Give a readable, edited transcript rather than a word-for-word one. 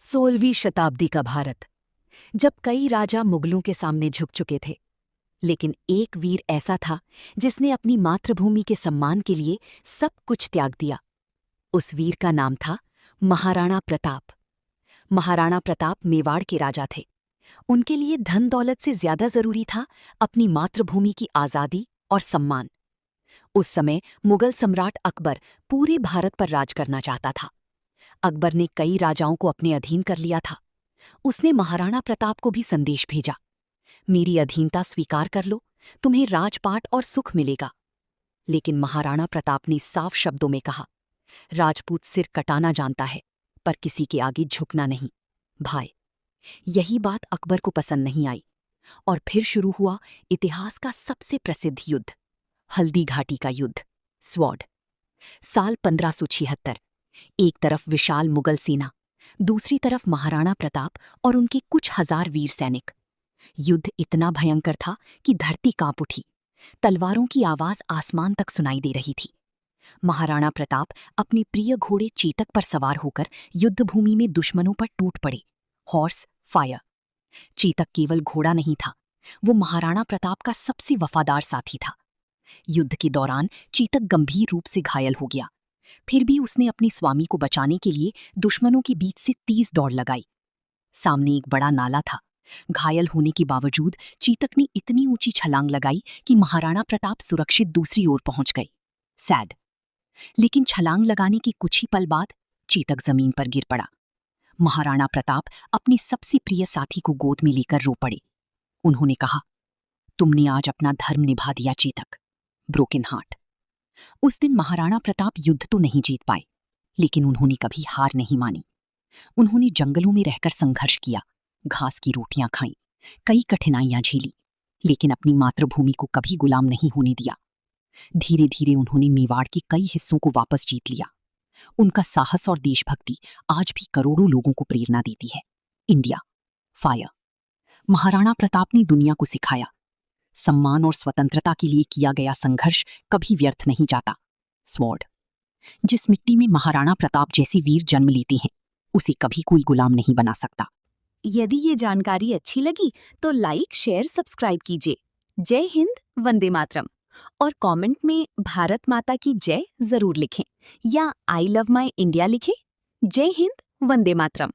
16वीं शताब्दी का भारत, जब कई राजा मुगलों के सामने झुक चुके थे, लेकिन एक वीर ऐसा था जिसने अपनी मातृभूमि के सम्मान के लिए सब कुछ त्याग दिया। उस वीर का नाम था महाराणा प्रताप। महाराणा प्रताप मेवाड़ के राजा थे। उनके लिए धन दौलत से ज्यादा जरूरी था अपनी मातृभूमि की आजादी और सम्मान। उस समय मुगल सम्राट अकबर पूरे भारत पर राज करना चाहता था। अकबर ने कई राजाओं को अपने अधीन कर लिया था। उसने महाराणा प्रताप को भी संदेश भेजा, मेरी अधीनता स्वीकार कर लो, तुम्हें राजपाट और सुख मिलेगा। लेकिन महाराणा प्रताप ने साफ शब्दों में कहा, राजपूत सिर कटाना जानता है, पर किसी के आगे झुकना नहीं। भाई, यही बात अकबर को पसंद नहीं आई और फिर शुरू हुआ इतिहास का सबसे प्रसिद्ध युद्ध, हल्दी घाटी का युद्ध, स्वॉर्ड। साल 1576। एक तरफ विशाल मुगल सेना, दूसरी तरफ महाराणा प्रताप और उनके कुछ हजार वीर सैनिक। युद्ध इतना भयंकर था कि धरती कांप उठी। तलवारों की आवाज आसमान तक सुनाई दे रही थी। महाराणा प्रताप अपने प्रिय घोड़े चेतक पर सवार होकर युद्धभूमि में दुश्मनों पर टूट पड़े। Horse fire. चेतक केवल घोड़ा नहीं था, वो महाराणा प्रताप का सबसे वफादार साथी था। युद्ध के दौरान चेतक गंभीर रूप से घायल हो गया। फिर भी उसने अपने स्वामी को बचाने के लिए दुश्मनों के बीच से तेज दौड़ लगाई। सामने एक बड़ा नाला था। घायल होने के बावजूद चेतक ने इतनी ऊंची छलांग लगाई कि महाराणा प्रताप सुरक्षित दूसरी ओर पहुंच गए। सैड। लेकिन छलांग लगाने के कुछ ही पल बाद चेतक जमीन पर गिर पड़ा। महाराणा प्रताप अपने सबसे प्रिय साथी को गोद में लेकर रो पड़े। उन्होंने कहा, तुमने आज अपना धर्म निभा दिया चेतक। Broken heart. उस दिन महाराणा प्रताप युद्ध तो नहीं जीत पाए, लेकिन उन्होंने कभी हार नहीं मानी। उन्होंने जंगलों में रहकर संघर्ष किया, घास की रोटियां खाईं, कई कठिनाइयां झेली, लेकिन अपनी मातृभूमि को कभी गुलाम नहीं होने दिया। धीरे धीरे उन्होंने मेवाड़ के कई हिस्सों को वापस जीत लिया। उनका साहस और देशभक्ति आज भी करोड़ों लोगों को प्रेरणा देती है। India fire. महाराणा प्रताप ने दुनिया को सिखाया, सम्मान और स्वतंत्रता के लिए किया गया संघर्ष कभी व्यर्थ नहीं जाता। स्वॉर्ड। जिस मिट्टी में महाराणा प्रताप जैसे वीर जन्म लेते हैं, उसे कभी कोई गुलाम नहीं बना सकता। यदि ये जानकारी अच्छी लगी तो लाइक, शेयर, सब्सक्राइब कीजिए। जय हिंद, वंदे मातरम। और कमेंट में भारत माता की जय जरूर लिखें या आई लव माय इंडिया लिखें। जय हिंद, वंदे मातरम।